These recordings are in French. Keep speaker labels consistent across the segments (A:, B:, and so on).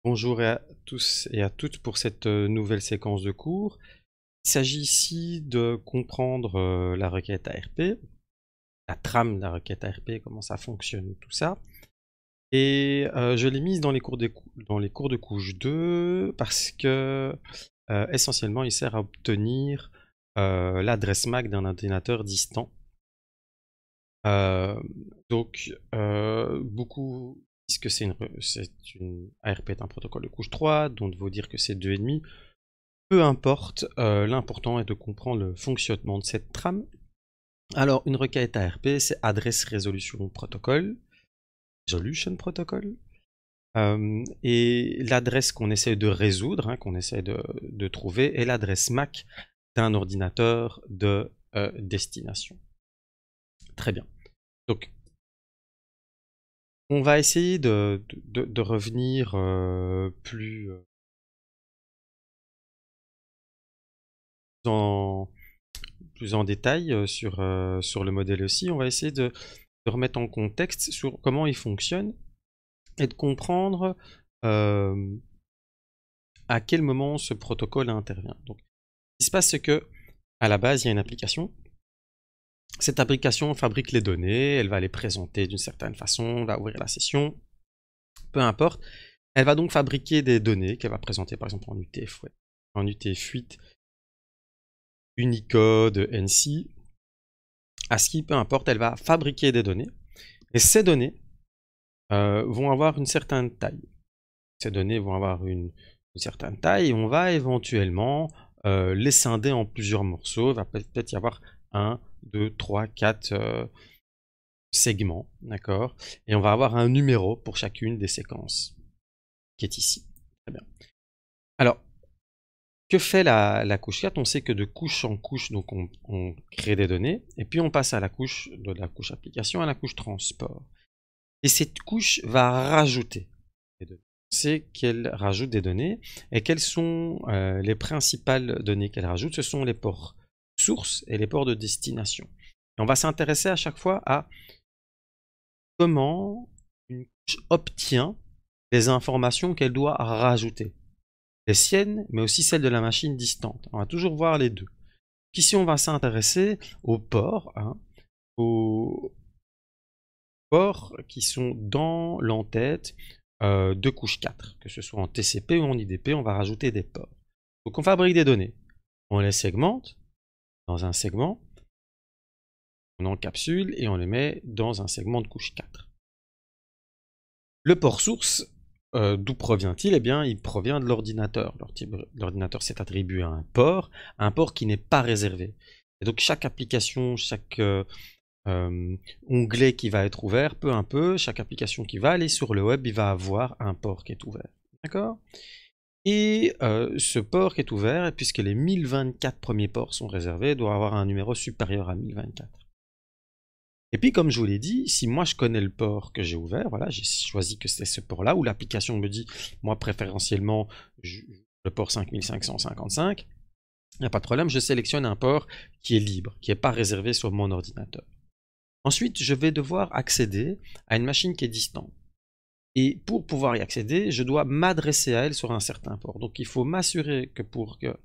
A: Bonjour à tous et à toutes pour cette nouvelle séquence de cours. Il s'agit ici de comprendre la requête ARP, la trame de la requête ARP, comment ça fonctionne, tout ça. Et je l'ai mise dans les cours de couche 2 parce que essentiellement il sert à obtenir l'adresse MAC d'un ordinateur distant. Beaucoup disent que une ARP est un protocole de couche 3, d'autres vont dire que c'est 2,5. Peu importe, l'important est de comprendre le fonctionnement de cette trame. Alors, une requête ARP, c'est Address Resolution Protocol, Resolution Protocol. Et l'adresse qu'on essaie de résoudre, qu'on essaie de trouver, est l'adresse MAC d'un ordinateur de destination. Très bien. Donc, on va essayer de revenir plus en détail sur le modèle aussi. On va essayer de remettre en contexte sur comment il fonctionne et de comprendre à quel moment ce protocole intervient. Donc, ce qui se passe, c'est que à la base, il y a une application. Cette application fabrique les données, elle va les présenter d'une certaine façon, va ouvrir la session, peu importe. Elle va donc fabriquer des données qu'elle va présenter par exemple en UTF-8, Unicode, ANSI, ASCII, peu importe, elle va fabriquer des données. Et ces données vont avoir une certaine taille. Ces données vont avoir une certaine taille et on va éventuellement les scinder en plusieurs morceaux. Il va peut-être y avoir 1, 2, 3, 4 segments, d'accord? Et on va avoir un numéro pour chacune des séquences qui est ici. Très bien. Alors, que fait la couche 4? On sait que de couche en couche, donc on crée des données, et puis on passe à la couche de la couche application à la couche transport. Et cette couche va rajouter des données. C'est qu'elle rajoute des données, et quelles sont les principales données qu'elle rajoute? Ce sont les ports source et les ports de destination. Et on va s'intéresser à chaque fois à comment une couche obtient les informations qu'elle doit rajouter. Les siennes, mais aussi celles de la machine distante. On va toujours voir les deux. Ici, on va s'intéresser aux ports, aux ports qui sont dans l'entête de couche 4, que ce soit en TCP ou en IDP, on va rajouter des ports. Donc on fabrique des données, on les segmente dans un segment, on encapsule et on les met dans un segment de couche 4. Le port source, d'où provient-il? Eh bien, il provient de l'ordinateur. L'ordinateur s'est attribué à un port qui n'est pas réservé. Et donc chaque application, chaque onglet qui va être ouvert, peu à peu, chaque application qui va aller sur le web, il va avoir un port qui est ouvert. D'accord? Et ce port qui est ouvert, puisque les 1024 premiers ports sont réservés, doit avoir un numéro supérieur à 1024. Et puis, comme je vous l'ai dit, si moi je connais le port que j'ai ouvert, voilà, j'ai choisi que c'était ce port-là, où l'application me dit, moi préférentiellement, le port 5555, il n'y a pas de problème, je sélectionne un port qui est libre, qui n'est pas réservé sur mon ordinateur. Ensuite, je vais devoir accéder à une machine qui est distante. Et pour pouvoir y accéder, je dois m'adresser à elle sur un certain port. Donc il faut m'assurer que pour que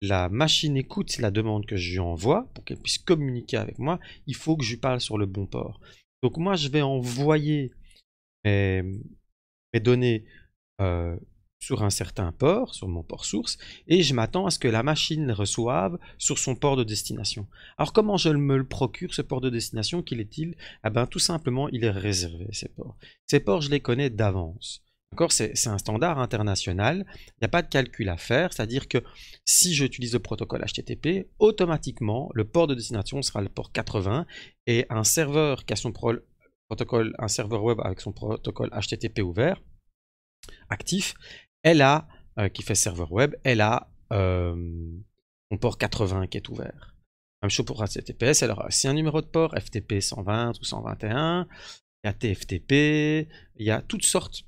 A: la machine écoute la demande que je lui envoie, pour qu'elle puisse communiquer avec moi, il faut que je lui parle sur le bon port. Donc moi, je vais envoyer mes données sur un certain port, sur mon port source, et je m'attends à ce que la machine les reçoive sur son port de destination. Alors comment je me le procure, ce port de destination? Qu'il est-il? Eh bien tout simplement, il est réservé, ces ports. Ces ports, je les connais d'avance. C'est un standard international, il n'y a pas de calcul à faire, c'est-à-dire que si j'utilise le protocole HTTP, automatiquement, le port de destination sera le port 80, et un serveur qui a son protocole, un serveur web avec son protocole HTTP ouvert, actif, qui fait serveur web, elle a son port 80 qui est ouvert. Même chose pour HTTPS, alors c'est un numéro de port, FTP 120 ou 121, il y a TFTP, il y a toutes sortes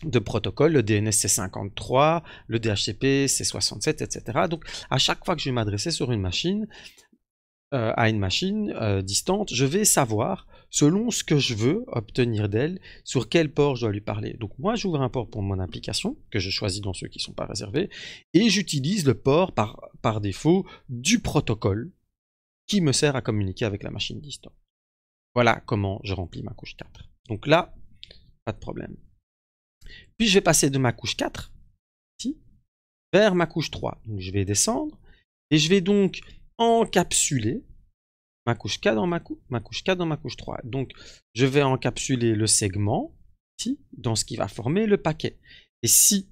A: de protocoles, le DNS c'est 53, le DHCP c'est 67, etc. Donc à chaque fois que je vais m'adresser sur une machine, à une machine distante, je vais savoir, selon ce que je veux obtenir d'elle, sur quel port je dois lui parler. Donc moi, j'ouvre un port pour mon application, que je choisis dans ceux qui ne sont pas réservés, et j'utilise le port par défaut du protocole qui me sert à communiquer avec la machine distante. Voilà comment je remplis ma couche 4. Donc là, pas de problème. Puis je vais passer de ma couche 4 ici, vers ma couche 3. Donc je vais descendre et je vais donc encapsuler ma couche 4 dans ma couche 4 dans ma couche 3. Donc je vais encapsuler le segment ici dans ce qui va former le paquet. Et si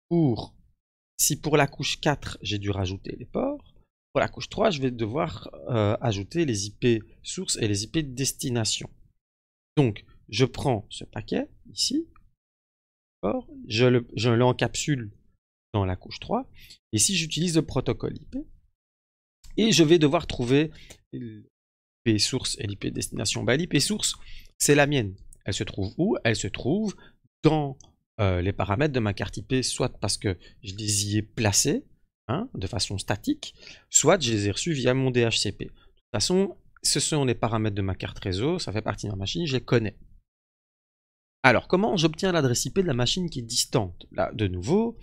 A: pour la couche 4, j'ai dû rajouter les ports, pour la couche 3, je vais devoir ajouter les IP sources et les IP de destination. Donc, je prends ce paquet, ici, je l'encapsule dans la couche 3, et ici, j'utilise le protocole IP, et je vais devoir trouver l'IP source et l'IP de destination. Bah, l'IP source, c'est la mienne. Elle se trouve où? Elle se trouve dans les paramètres de ma carte IP, soit parce que je les y ai placés, de façon statique, soit je les ai reçus via mon DHCP. De toute façon, ce sont les paramètres de ma carte réseau, ça fait partie de ma machine, je les connais. Alors, comment j'obtiens l'adresse IP de la machine qui est distante? Là, de nouveau,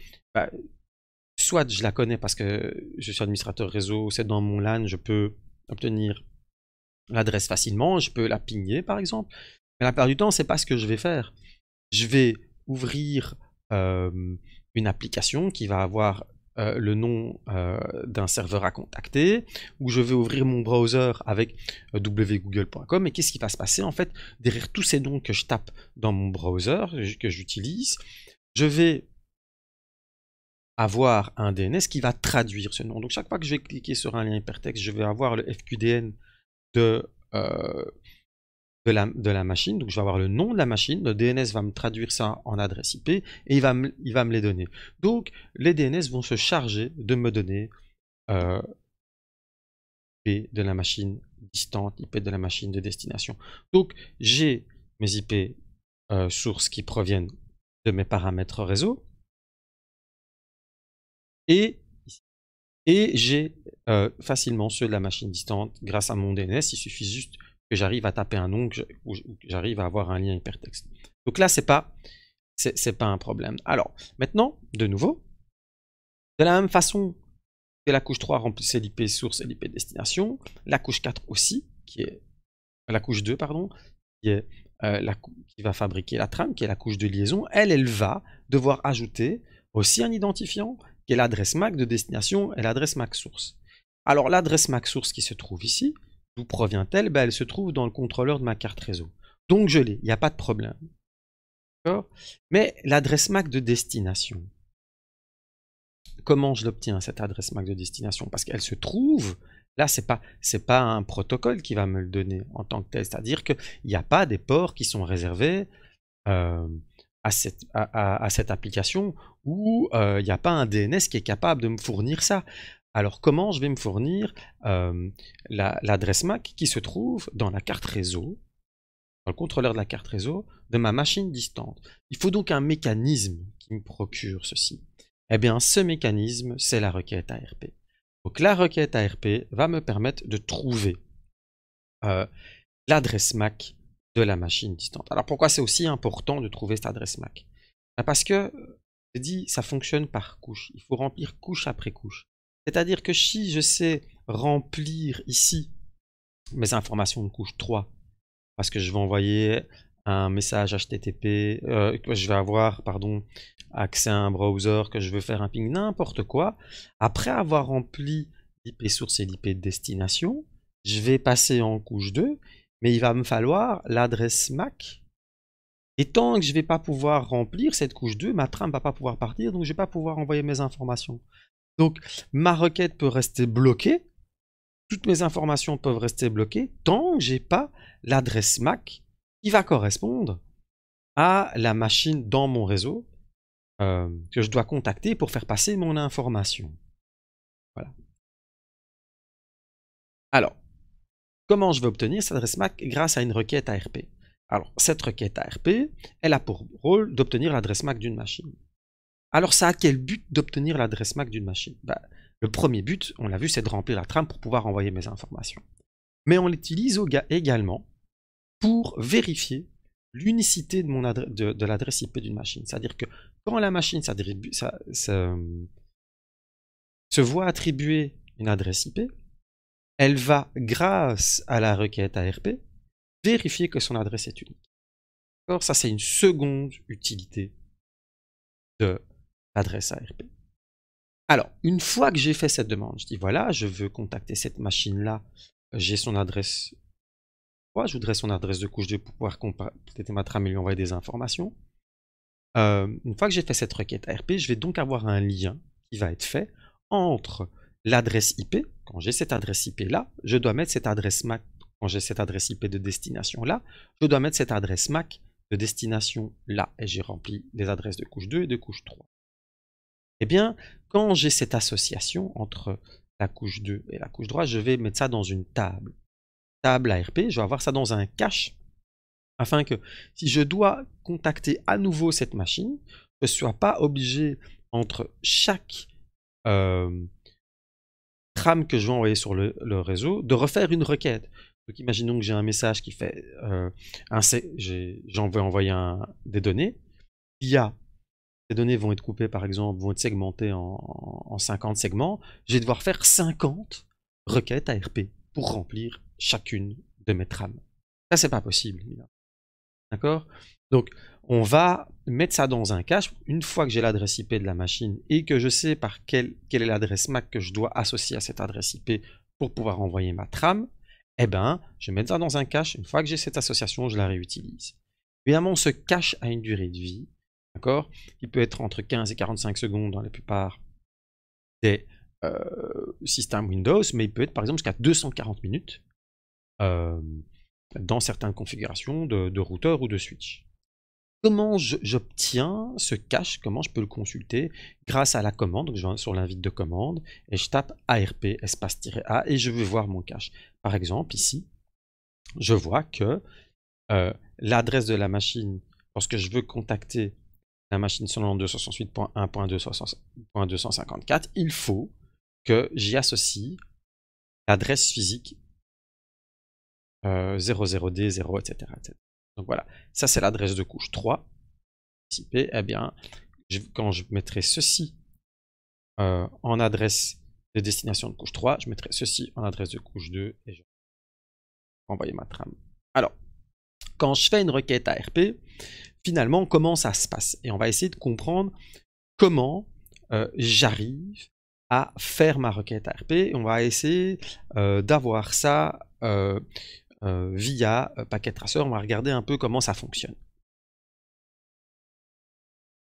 A: soit je la connais parce que je suis administrateur réseau, c'est dans mon LAN, je peux obtenir l'adresse facilement, je peux la pigner par exemple. Mais la plupart du temps, c'est pas ce que je vais faire. Je vais ouvrir une application qui va avoir le nom d'un serveur à contacter, ou je vais ouvrir mon browser avec www.google.com, et qu'est-ce qui va se passer en fait derrière tous ces noms que je tape dans mon browser, que j'utilise, je vais avoir un DNS qui va traduire ce nom. Donc chaque fois que je vais cliquer sur un lien hypertexte, je vais avoir le FQDN de la machine, donc je vais avoir le nom de la machine, le DNS va me traduire ça en adresse IP et il va me les donner. Donc les DNS vont se charger de me donner IP de la machine distante, IP de la machine de destination. Donc j'ai mes IP sources qui proviennent de mes paramètres réseau et j'ai facilement ceux de la machine distante grâce à mon DNS. Il suffit juste que j'arrive à taper un nom, ou que j'arrive à avoir un lien hypertexte. Donc là, c'est pas un problème. Alors, maintenant, de nouveau, de la même façon que la couche 3 remplissait l'IP source et l'IP destination, la couche 4 aussi, qui est la couche 2, pardon, qui est qui va fabriquer la trame, qui est la couche de liaison, elle va devoir ajouter aussi un identifiant, qui est l'adresse MAC de destination et l'adresse MAC source. Alors, l'adresse MAC source qui se trouve ici, d'où provient-elle? Ben, elle se trouve dans le contrôleur de ma carte réseau. Donc je l'ai, il n'y a pas de problème. D'accord? Mais l'adresse MAC de destination, comment je l'obtiens cette adresse MAC de destination? Parce qu'elle se trouve, là c'est pas un protocole qui va me le donner en tant que tel, c'est-à-dire qu'il n'y a pas des ports qui sont réservés à cette application, où il n'y a pas un DNS qui est capable de me fournir ça. Alors comment je vais me fournir l'adresse MAC qui se trouve dans la carte réseau, dans le contrôleur de la carte réseau de ma machine distante? Il faut donc un mécanisme qui me procure ceci. Eh bien ce mécanisme, c'est la requête ARP. Donc la requête ARP va me permettre de trouver l'adresse MAC de la machine distante. Alors pourquoi c'est aussi important de trouver cette adresse MAC? Parce que, je dis, ça fonctionne par couche. Il faut remplir couche après couche. C'est-à-dire que si je sais remplir ici mes informations de couche 3, parce que je vais envoyer un message HTTP, je vais avoir accès à un browser, que je veux faire un ping, n'importe quoi, après avoir rempli l'IP source et l'IP de destination, je vais passer en couche 2, mais il va me falloir l'adresse MAC. Et tant que je ne vais pas pouvoir remplir cette couche 2, ma trame ne va pas pouvoir partir, donc je ne vais pas pouvoir envoyer mes informations. Donc, ma requête peut rester bloquée, toutes mes informations peuvent rester bloquées, tant que je n'ai pas l'adresse MAC qui va correspondre à la machine dans mon réseau que je dois contacter pour faire passer mon information. Voilà. Alors, comment je vais obtenir cette adresse MAC? Grâce à une requête ARP. Alors, cette requête ARP, elle a pour rôle d'obtenir l'adresse MAC d'une machine. Alors, ça a quel but d'obtenir l'adresse MAC d'une machine? Le premier but, on l'a vu, c'est de remplir la trame pour pouvoir envoyer mes informations. Mais on l'utilise également pour vérifier l'unicité de l'adresse IP d'une machine. C'est-à-dire que quand la machine se voit attribuer une adresse IP, elle va, grâce à la requête ARP, vérifier que son adresse est unique. Alors, ça, c'est une seconde utilité de l'adresse ARP. Alors, une fois que j'ai fait cette demande, je dis voilà, je veux contacter cette machine-là, j'ai son adresse. Je voudrais son adresse de couche 2 pour pouvoir compléter ma trame et lui envoyer des informations. Une fois que j'ai fait cette requête ARP, je vais donc avoir un lien qui va être fait entre l'adresse IP. Quand j'ai cette adresse IP là, je dois mettre cette adresse MAC. Quand j'ai cette adresse IP de destination là, je dois mettre cette adresse MAC de destination là. Et j'ai rempli les adresses de couche 2 et de couche 3. Eh bien, quand j'ai cette association entre la couche 2 et la couche 3, je vais mettre ça dans une table. Table ARP, je vais avoir ça dans un cache, afin que si je dois contacter à nouveau cette machine, je ne sois pas obligé entre chaque trame que je vais envoyer sur le réseau, de refaire une requête. Donc imaginons que j'ai un message qui fait, j'en veux envoyer des données, ces données vont être coupées par exemple, vont être segmentées en 50 segments, je vais devoir faire 50 requêtes ARP pour remplir chacune de mes trames. Ça, c'est pas possible. D'accord? Donc, on va mettre ça dans un cache. Une fois que j'ai l'adresse IP de la machine et que je sais par quelle est l'adresse MAC que je dois associer à cette adresse IP pour pouvoir envoyer ma trame, eh ben, je vais mettre ça dans un cache. Une fois que j'ai cette association, je la réutilise. Évidemment, ce cache a une durée de vie, d'accord, qui peut être entre 15 et 45 secondes dans la plupart des systèmes Windows, mais il peut être par exemple jusqu'à 240 minutes. Dans certaines configurations de routeur ou de switch. Comment j'obtiens ce cache? Comment je peux le consulter? Grâce à la commande. Donc je vais sur l'invite de commande et je tape ARP espace-A et je vais voir mon cache. Par exemple, ici, je vois que l'adresse de la machine, lorsque je veux contacter la machine 192.168.1.254, il faut que j'y associe l'adresse physique 00D0, etc., etc. Donc voilà, ça c'est l'adresse de couche 3. IP, eh bien, quand je mettrai ceci en adresse de destination de couche 3, je mettrai ceci en adresse de couche 2 et je vais envoyer ma trame. Alors, quand je fais une requête ARP, finalement, comment ça se passe? Et on va essayer de comprendre comment j'arrive à faire ma requête ARP. Et on va essayer d'avoir ça via Packet Tracer. On va regarder un peu comment ça fonctionne.